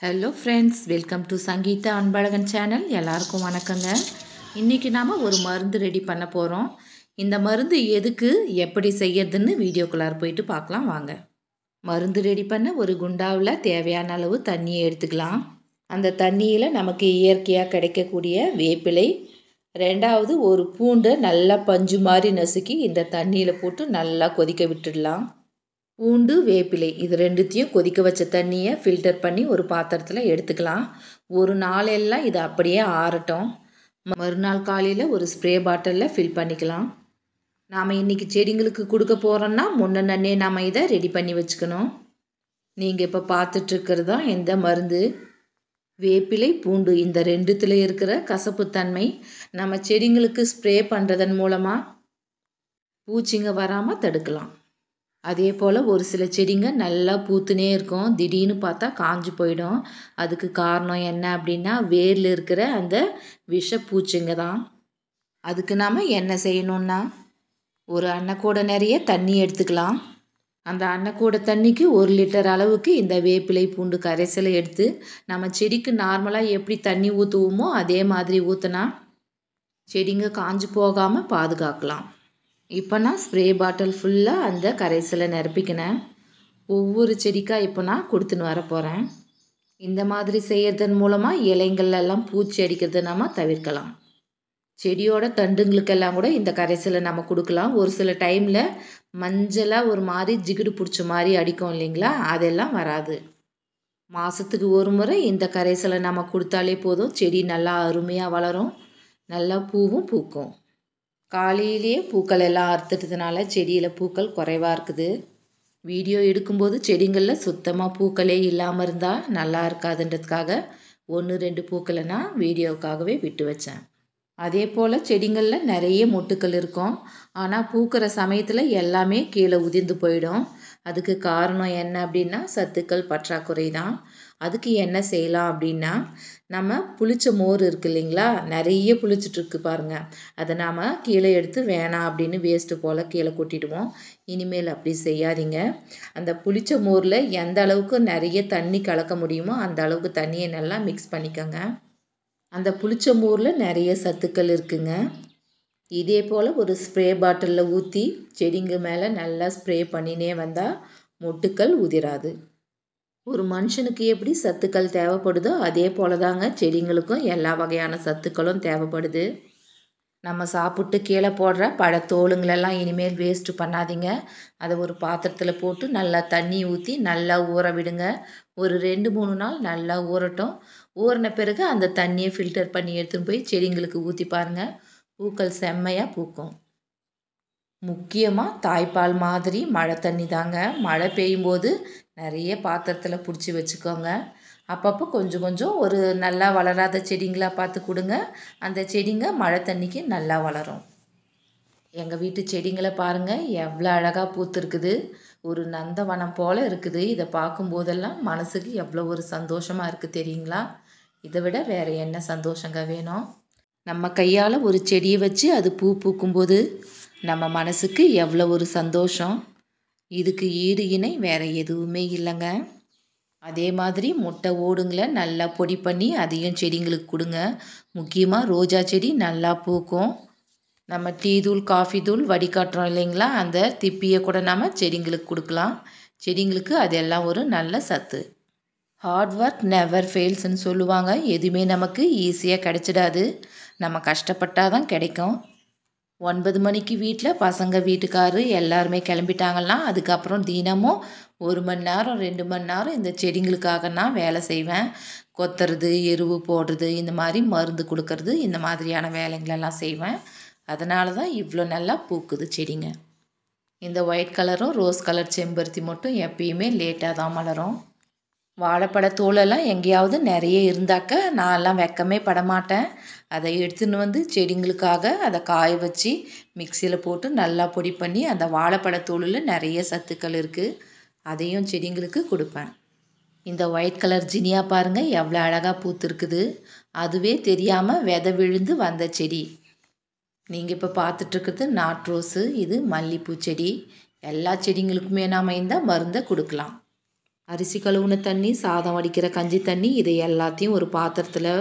Hello friends, welcome to Sangeetha Anbazhagan channel. எல்லாருக்கும் வணக்கங்க. இன்றைக்கி நாம் ஒரு மருந்து ரெடி பண்ண போகிறோம். இந்த மருந்து எதுக்கு, எப்படி செய்யறதுன்னு வீடியோக்குள்ளார போயிட்டு பார்க்கலாம் வாங்க. மருந்து ரெடி பண்ண ஒரு குண்டாவில் தேவையான அளவு தண்ணியை எடுத்துக்கலாம். அந்த தண்ணியில் நமக்கு இயற்கையாக கிடைக்கக்கூடிய வேப்பிலை, ரெண்டாவது ஒரு பூண்டை நல்லா பஞ்சு மாதிரி நசுக்கி இந்த தண்ணியில் போட்டு நல்லா கொதிக்க விட்டுடலாம். பூண்டு, வேப்பிலை இது ரெண்டுத்தையும் கொதிக்க வச்ச தண்ணியை ஃபில்டர் பண்ணி ஒரு பாத்திரத்தில் எடுத்துக்கலாம். ஒரு நாளெல்லாம் இது அப்படியே ஆறட்டும். மறுநாள் காலையில் ஒரு ஸ்ப்ரே பாட்டிலில் ஃபில் பண்ணிக்கலாம். நாம் இன்றைக்கி செடிங்களுக்கு கொடுக்க போகிறோன்னா முன்னே நாம் இதை ரெடி பண்ணி வச்சுக்கணும். நீங்கள் இப்போ பார்த்துட்ருக்கிறது தான் இந்த மருந்து. வேப்பிலை, பூண்டு இந்த ரெண்டுத்தில் இருக்கிற கசப்புத்தன்மை நம்ம செடிங்களுக்கு ஸ்ப்ரே பண்ணுறதன் மூலமாக பூச்சிங்க வராமல் தடுக்கலாம். அதே போல் ஒரு சில செடிங்க நல்லா பூத்துனே இருக்கும், திடீர்னு பார்த்தா காஞ்சு போயிடும். அதுக்கு காரணம் என்ன அப்படின்னா வேரில் இருக்கிற அந்த விஷப்பூச்சிங்க தான். அதுக்கு நாம் என்ன செய்யணுன்னா, ஒரு அன்னக்கூடை நிறைய தண்ணி எடுத்துக்கலாம். அந்த அன்னக்கூடை தண்ணிக்கு 1 லிட்டர் அளவுக்கு இந்த வேப்பிலை, பூண்டு கரைசலை எடுத்து நம்ம செடிக்கு நார்மலாக எப்படி தண்ணி ஊற்றுவோமோ அதே மாதிரி ஊற்றினா செடிங்க காஞ்சு போகாமல் பாதுகாக்கலாம். இப்போ நான் ஸ்ப்ரே பாட்டில் ஃபுல்லாக அந்த கரைசலை நிரப்பிக்கினேன். ஒவ்வொரு செடிக்காக இப்போ நான் கொடுத்துன்னு வர போகிறேன். இந்த மாதிரி செய்கிறதன் மூலமாக இலைங்கள்லாம் பூச்சி அடிக்கிறத நம்ம தவிர்க்கலாம். செடியோட தண்டுங்களுக்கெல்லாம் கூட இந்த கரைசலை நம்ம கொடுக்கலாம். ஒரு சில டைமில் மஞ்சளாக ஒரு மாதிரி ஜிகிடு பிடிச்ச மாதிரி அடிக்கும் இல்லைங்களா, அதெல்லாம் வராது. மாதத்துக்கு ஒரு முறை இந்த கரைசலை நம்ம கொடுத்தாலே போதும், செடி நல்லா அருமையாக வளரும், நல்லா பூவும் பூக்கும். காலையிலேயே பூக்கள் எல்லாம் அறுத்துட்டதுனால செடியில் பூக்கள் குறைவாக இருக்குது. வீடியோ எடுக்கும்போது செடிங்களில் சுத்தமாக பூக்களே இல்லாமல் இருந்தால் நல்லா இருக்காதுன்றதுக்காக 1-2 பூக்களை நான் வீடியோவுக்காகவே விட்டு வச்சேன். அதே போல் செடிங்களில் நிறைய மொட்டுக்கள் இருக்கும், ஆனால் பூக்கிற சமயத்தில் எல்லாமே கீழே உதிர்ந்து போயிடும். அதுக்கு காரணம் என்ன அப்படின்னா சத்துக்கள் பற்றாக்குறை தான். அதுக்கு என்ன செய்யலாம் அப்படின்னா, நம்ம புளிச்ச மோர் இருக்குது இல்லைங்களா, நிறைய புளிச்சிட்ருக்கு பாருங்கள், அதை நாம் கீழே எடுத்து வேணாம் அப்படின்னு வேஸ்ட்டு போல் கீழே கொட்டிடுவோம். இனிமேல் அப்படி செய்யாதீங்க. அந்த புளிச்ச மோரில் எந்த அளவுக்கு நிறைய தண்ணி கலக்க முடியுமோ அந்த அளவுக்கு தண்ணியை நல்லா மிக்ஸ் பண்ணிக்கோங்க. அந்த புளிச்ச மோரில் நிறைய சத்துக்கள் இருக்குங்க. இதே போல் ஒரு ஸ்ப்ரே பாட்டிலில் ஊற்றி செடிங்க மேலே நல்லா ஸ்ப்ரே பண்ணினே வந்தால் மொட்டுக்கள் உதிராது. ஒரு மனுஷனுக்கு எப்படி சத்துக்கள் தேவைப்படுதோ அதே போல் தாங்க செடிங்களுக்கும் எல்லா வகையான சத்துக்களும் தேவைப்படுது. நம்ம சாப்பிட்டு கீழே போடுற பழத்தோலுங்களெல்லாம் இனிமேல் வேஸ்ட்டு பண்ணாதீங்க. அதை ஒரு பாத்திரத்தில் போட்டு நல்லா தண்ணி ஊற்றி நல்லா ஊற விடுங்க. ஒரு 2-3 நாள் நல்லா ஊறட்டும். ஊறின பிறகு அந்த தண்ணியை ஃபில்டர் பண்ணி எடுத்துன்னு போய் செடிங்களுக்கு ஊற்றி பாருங்கள், பூக்கள் செம்மையாக பூக்கும். முக்கியமாக தாய்ப்பால் மாதிரி மழை தண்ணி தாங்க. மழை பெய்யும்போது நிறைய பாத்திரத்தில் பிடிச்சி வச்சுக்கோங்க. அப்பப்போ கொஞ்சம் கொஞ்சம் ஒரு நல்லா வளராத செடிங்களாக பார்த்து கொடுங்க. அந்த செடிங்க மழை தண்ணிக்கு நல்லா வளரும். எங்கள் வீட்டு செடிங்களை பாருங்கள், எவ்வளோ அழகாக பூத்துருக்குது. ஒரு நந்தவனம் போல் இருக்குது. இதை பார்க்கும்போதெல்லாம் மனசுக்கு எவ்வளோ ஒரு சந்தோஷமாக இருக்குது தெரியுங்களா. இதை விட வேறு என்ன சந்தோஷங்க வேணும். நம்ம கையால் ஒரு செடியை வச்சு அது பூ பூக்கும்போது நம்ம மனசுக்கு எவ்வளோ ஒரு சந்தோஷம். இதுக்கு ஈடு இணை வேறு எதுவுமே இல்லைங்க. அதே மாதிரி முட்டை ஓடுங்களை நல்லா பொடி பண்ணி அதையும் செடிங்களுக்கு கொடுங்க. முக்கியமாக ரோஜா செடி நல்லா பூக்கும். நம்ம டீ தூள், காஃபி தூள் வடிகாட்டுறோம் இல்லைங்களா, அந்த திப்பியை கூட நம்ம செடிங்களுக்கு கொடுக்கலாம். செடிங்களுக்கு அதெல்லாம் ஒரு நல்ல சத்து. ஹார்ட் ஒர்க் நெவர் ஃபெயில்ஸ்ன்னு சொல்லுவாங்க. எதுவுமே நமக்கு ஈஸியாக கிடைச்சிடாது, நம்ம கஷ்டப்பட்டால் தான் கிடைக்கும். 9 மணிக்கு வீட்டில் பசங்க, வீட்டுக்காரரு எல்லாருமே கிளம்பிட்டாங்கன்னா அதுக்கப்புறம் தினமும் 1 மணி நேரம் 2 மணி நேரம் இந்த செடிங்களுக்காக நான் வேலை செய்வேன். கொத்துறது, எருவு போடுறது, இந்த மாதிரி மருந்து கொடுக்கறது, இந்த மாதிரியான வேலைங்களெல்லாம் செய்வேன். அதனால தான் இவ்வளோ நல்லா பூக்குது செடிங்க. இந்த ஒயிட் கலரும் ரோஸ் கலர் செம்பருத்தி மட்டும் எப்பயுமே லேட்டாக தான் மலரும். வாழைப்பழத்தோலெல்லாம் எங்கேயாவது நிறைய இருந்தாக்க நான்லாம் வெக்கமே படமாட்டேன். அதை எடுத்துன்னு வந்து செடிங்களுக்காக அதை காய வச்சு மிக்சியில் போட்டு நல்லா பொடி பண்ணி, அந்த வாழைப்பழத்தோலில் நிறைய சத்துக்கள் இருக்குது, அதையும் செடிங்களுக்கு கொடுப்பேன். இந்த ஒயிட் கலர் ஜினியா பாருங்கள் எவ்வளோ அழகாக பூத்துருக்குது. அதுவே தெரியாமல் விதை விழுந்து வந்த செடி. நீங்கள் இப்போ பார்த்துட்ருக்குறது நாட் ரோஸு, இது மல்லிப்பூ செடி. எல்லா செடிங்களுக்குமே நாம் இந்த மருந்தை கொடுக்கலாம். அரிசி கழுவுன தண்ணி, சாதம் வடிக்கிற கஞ்சி தண்ணி இதை எல்லாத்தையும் ஒரு பாத்திரத்தில்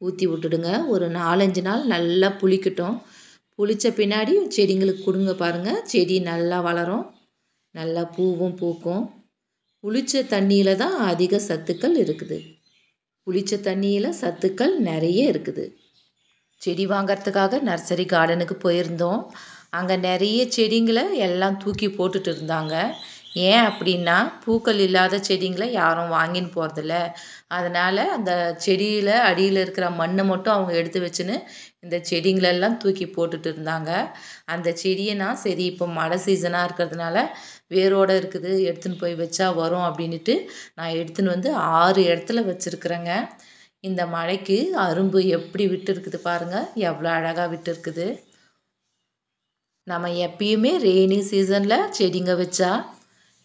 ஊற்றி விட்டுடுங்க. ஒரு 4-5 நாள் நல்லா புளிக்கட்டும். புளித்த பின்னாடி செடிங்களுக்கு கொடுங்க பாருங்கள். செடி நல்லா வளரும், நல்லா பூவும் பூக்கும். புளித்த தண்ணியில் தான் அதிக சத்துக்கள் இருக்குது. புளித்த தண்ணியில் சத்துக்கள் நிறைய இருக்குது. செடி வாங்கிறதுக்காக நர்சரி கார்டனுக்கு போயிருந்தோம். அங்கே நிறைய செடிங்களை எல்லாம் தூக்கி போட்டுட்டு இருந்தாங்க. ஏன் அப்படின்னா பூக்கள் இல்லாத செடிங்களை யாரும் வாங்கின்னு போகிறதில்ல. அதனால் அந்த செடியில் அடியில் இருக்கிற மண்ணை மட்டும் அவங்க எடுத்து வச்சுன்னு இந்த செடிங்களெல்லாம் தூக்கி போட்டுட்டு இருந்தாங்க. அந்த செடியை நான் சரி இப்போ மழை சீசனாக இருக்கிறதுனால வேரோடு இருக்குது, எடுத்துன்னு போய் வச்சா வரும் அப்படின்ட்டு நான் எடுத்துன்னு வந்து 6 இடத்துல வச்சுருக்குறேங்க. இந்த மழைக்கு அரும்பு எப்படி விட்டு இருக்குது பாருங்கள், எவ்வளோ அழகாக விட்டு இருக்குது. நம்ம எப்பயுமே ரெய்னி சீசனில் செடிங்க வச்சா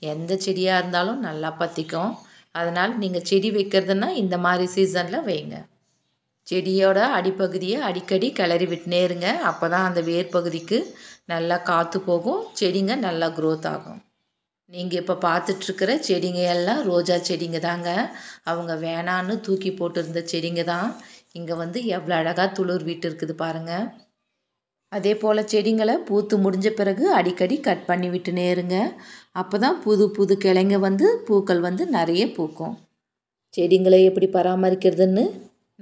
எந்த செடியாக இருந்தாலும் நல்லா பற்றிக்கும். அதனால் நீங்கள் செடி வைக்கிறதுனா இந்த மாதிரி சீசனில் வைங்க. செடியோட அடிப்பகுதியை அடிக்கடி கிளறி விட்டுனே இருங்க. அப்போ தான் அந்த வேர் பகுதிக்கு நல்லா காற்று போகும், செடிங்க நல்லா க்ரோத் ஆகும். நீங்கள் இப்போ பார்த்துட்ருக்கிற செடிங்க எல்லாம் ரோஜா செடிங்க தாங்க. அவங்க வேணான்னு தூக்கி போட்டிருந்த செடிங்க தான். இங்கே வந்து எவ்வளோ அழகாக துளிர் விட்டு இருக்குது பாருங்கள். அதே போல் செடிங்களை பூத்து முடிஞ்ச பிறகு அடிக்கடி கட் பண்ணி விட்டுனே இருங்க. அப்போ தான் புது புது கிளைங்க வந்து பூக்கள் வந்து நிறைய பூக்கும். செடிங்களை எப்படி பராமரிக்கிறதுன்னு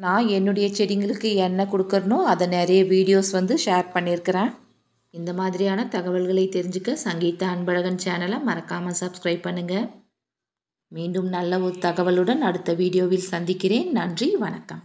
நான் என்னுடைய செடிங்களுக்கு என்ன கொடுக்குறனோ அதை நிறைய வீடியோஸ் வந்து ஷேர் பண்ணியிருக்கிறேன். இந்த மாதிரியான தகவல்களை தெரிஞ்சுக்க சங்கீதா அன்பழகன் சேனலை மறக்காமல் சப்ஸ்கிரைப் பண்ணுங்கள். மீண்டும் நல்ல ஒரு தகவலுடன் அடுத்த வீடியோவில் சந்திக்கிறேன். நன்றி, வணக்கம்.